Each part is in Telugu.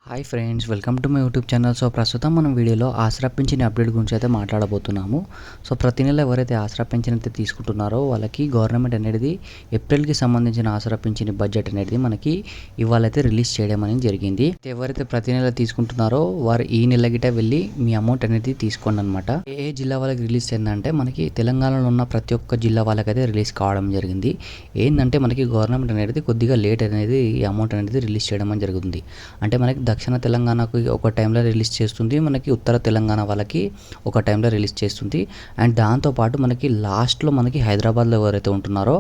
Hi friends, welcome to my YouTube channel. So ప్రస్తుతం మనం వీడియోలో ఆసరా పింఛన్ అప్డేట్ గురించి అయితే మాట్లాడబోతున్నాము. సో ప్రతి నెల ఎవరైతే ఆసరా పింఛన్ అయితే తీసుకుంటున్నారో వాళ్ళకి గవర్నమెంట్ అనేది ఏప్రిల్కి సంబంధించిన ఆసరా పింఛన్ బడ్జెట్ అనేది మనకి ఇవాళైతే రిలీజ్ చేయడం అనేది జరిగింది. ఎవరైతే ప్రతి నెల తీసుకుంటున్నారో వారు ఈ నెల గిట వెళ్ళి మీ అమౌంట్ అనేది తీసుకోండి అనమాట. ఏ జిల్లా వాళ్ళకి రిలీజ్ అయిందంటే మనకి తెలంగాణలో ఉన్న ప్రతి ఒక్క జిల్లా వాళ్ళకైతే రిలీజ్ కావడం జరిగింది. ఏంటంటే మనకి గవర్నమెంట్ అనేది కొద్దిగా లేట్ అనేది ఈ అమౌంట్ అనేది రిలీజ్ చేయడం అని జరుగుతుంది. అంటే మనకి దక్షిణ తెలంగాణకు ఒక టైంలో రిలీజ్ చేస్తుంది, మనకి ఉత్తర తెలంగాణ వాళ్ళకి ఒక టైంలో రిలీజ్ చేస్తుంది. అండ్ దాంతోపాటు మనకి లాస్ట్లో మనకి హైదరాబాద్లో ఎవరైతే ఉంటున్నారో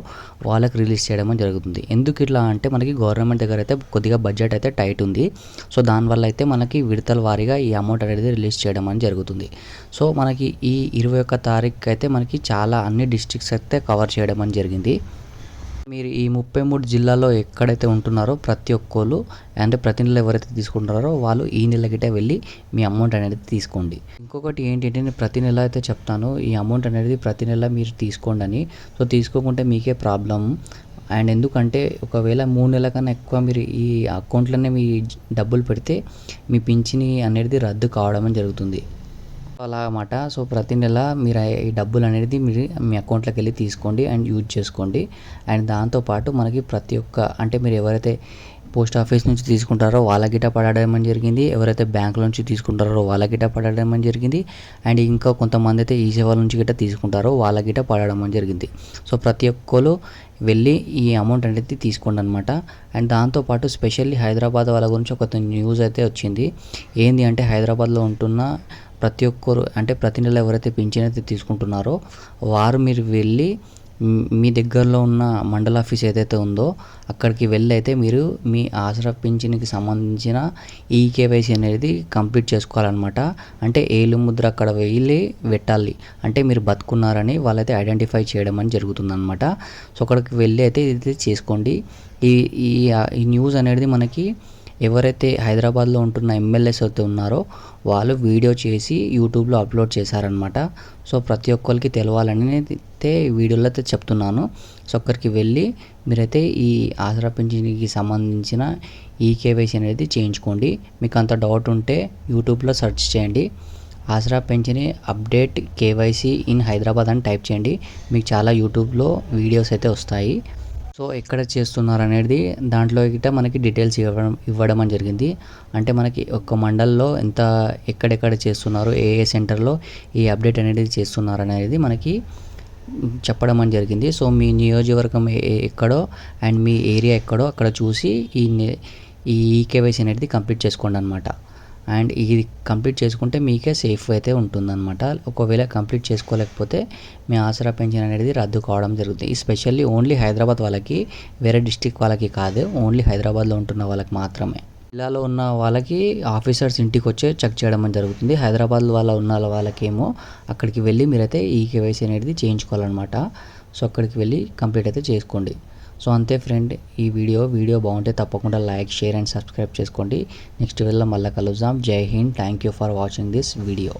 వాళ్ళకి రిలీజ్ చేయడం జరుగుతుంది. ఎందుకు ఇట్లా అంటే మనకి గవర్నమెంట్ దగ్గర అయితే కొద్దిగా బడ్జెట్ అయితే టైట్ ఉంది. సో దానివల్ల అయితే మనకి విడతల వారీగా ఈ అమౌంట్ అనేది రిలీజ్ చేయడం అని జరుగుతుంది. సో మనకి ఈ 21 తారీఖు అయితే మనకి చాలా అన్ని డిస్ట్రిక్ట్స్ అయితే కవర్ చేయడం అని జరిగింది. మీరు ఈ 33 జిల్లాల్లో ఎక్కడైతే ఉంటున్నారో ప్రతి ఒక్కళ్ళు అంటే ప్రతి నెల ఎవరైతే తీసుకుంటున్నారో వాళ్ళు ఈ నెల గిట్టే వెళ్ళి మీ అమౌంట్ అనేది తీసుకోండి. ఇంకొకటి ఏంటంటే నేను ప్రతి నెల అయితే చెప్తాను, ఈ అమౌంట్ అనేది ప్రతి నెల మీరు తీసుకోండి అని. సో తీసుకోకుంటే మీకే ప్రాబ్లం. అండ్ ఎందుకంటే ఒకవేళ 3 నెలల కన్నా ఎక్కువ మీరు ఈ అకౌంట్లోనే మీ డబ్బులు పెడితే మీ పింఛని అనేది రద్దు కావడం జరుగుతుంది. అలా అన్నమాట. సో ప్రతి నెల మీరు ఈ డబ్బులు అనేది మీరు మీ అకౌంట్లోకి వెళ్ళి తీసుకోండి అండ్ యూజ్ చేసుకోండి. అండ్ దాంతోపాటు మనకి ప్రతి ఒక్క అంటే మీరు ఎవరైతే పోస్ట్ ఆఫీస్ నుంచి తీసుకుంటారో వాళ్ళ గిట పడడం అని జరిగింది, ఎవరైతే బ్యాంకుల నుంచి తీసుకుంటారో వాళ్ళ గిట పడడం అని జరిగింది. అండ్ ఇంకా కొంతమంది అయితే ఈ సేవల నుంచి గిట తీసుకుంటారో వాళ్ళ గిట పడడం అని జరిగింది. సో ప్రతి ఒక్కరు వెళ్ళి ఈ అమౌంట్ అనేది తీసుకోండి అనమాట. అండ్ దాంతోపాటు స్పెషల్లీ హైదరాబాద్ వాళ్ళ గురించి ఒక న్యూస్ అయితే వచ్చింది. ఏంది అంటే హైదరాబాద్లో ఉంటున్న ప్రతి ఒక్కరు అంటే ప్రతి నెల ఎవరైతే పింఛన్ అయితే తీసుకుంటున్నారో వారు మీరు వెళ్ళి మీ దగ్గరలో ఉన్న మండల ఆఫీస్ ఏదైతే ఉందో అక్కడికి వెళ్ళి అయితే మీరు మీ ఆసరా పింఛన్కి సంబంధించిన ఈకేవైసీ అనేది కంప్లీట్ చేసుకోవాలన్నమాట. అంటే ఏలు ముద్ర అక్కడ వెళ్ళి పెట్టాలి, అంటే మీరు బతుకున్నారని వాళ్ళైతే ఐడెంటిఫై చేయడం అని జరుగుతుందన్నమాట. సో అక్కడికి వెళ్ళి అయితే ఇది చేసుకోండి. ఈ ఈ న్యూస్ అనేది మనకి ఎవరైతే హైదరాబాద్లో ఉంటున్న ఎమ్మెల్యేస్ అయితే ఉన్నారో వాళ్ళు వీడియో చేసి యూట్యూబ్లో అప్లోడ్ చేశారనమాట. సో ప్రతి ఒక్కరికి తెలవాలని అయితే వీడియోలో అయితే చెప్తున్నాను. సో అక్కడికి వెళ్ళి మీరైతే ఈ ఆసరా పింఛన్కి సంబంధించిన ఈకేవైసీ అనేది చేయించుకోండి. మీకు అంత డౌట్ ఉంటే యూట్యూబ్లో సెర్చ్ చేయండి, ఆసరా పింఛన్ అప్డేట్ కేవైసీ ఇన్ హైదరాబాద్ అని టైప్ చేయండి. మీకు చాలా యూట్యూబ్లో వీడియోస్ అయితే వస్తాయి. సో ఎక్కడ చేస్తున్నారు అనేది దాంట్లో గిట్ట మనకి డీటెయిల్స్ ఇవ్వడం అని జరిగింది. అంటే మనకి ఒక మండల్లో ఎంత ఎక్కడెక్కడ చేస్తున్నారు, ఏ ఏ సెంటర్లో ఈ అప్డేట్ అనేది చేస్తున్నారు అనేది మనకి చెప్పడం అని జరిగింది. సో మీ నియోజకవర్గం ఎక్కడో అండ్ మీ ఏరియా ఎక్కడో అక్కడ చూసి ఈ ఈకేవైసీ అనేది కంప్లీట్ చేసుకోండి అనమాట. అండ్ ఇది కంప్లీట్ చేసుకుంటే మీకే సేఫ్ అయితే ఉంటుందన్నమాట. ఒకవేళ కంప్లీట్ చేసుకోలేకపోతే మీ ఆసరా పెన్షన్ అనేది రద్దు కావడం జరుగుతుంది. స్పెషల్లీ ఓన్లీ హైదరాబాద్ వాళ్ళకి, వేరే డిస్టిక్ వాళ్ళకి కాదు, ఓన్లీ హైదరాబాద్లో ఉంటున్న వాళ్ళకి మాత్రమే. జిల్లాలో ఉన్న వాళ్ళకి ఆఫీసర్స్ ఇంటికి వచ్చి చెక్ చేయడం అని జరుగుతుంది. హైదరాబాద్ ఉన్న వాళ్ళకేమో అక్కడికి వెళ్ళి మీరైతే ఈ కేవైసీ అనేది చేయించుకోవాలన్నమాట. సో అక్కడికి వెళ్ళి కంప్లీట్ అయితే చేసుకోండి. సో అంతే ఫ్రెండ్, ఈ వీడియో బాగుంటే తప్పకుండా లైక్, షేర్ అండ్ సబ్స్క్రైబ్ చేసుకోండి. నెక్స్ట్ వీడియోలో మళ్ళీ కలుద్దాం. జై Hind. Thank you for watching this video.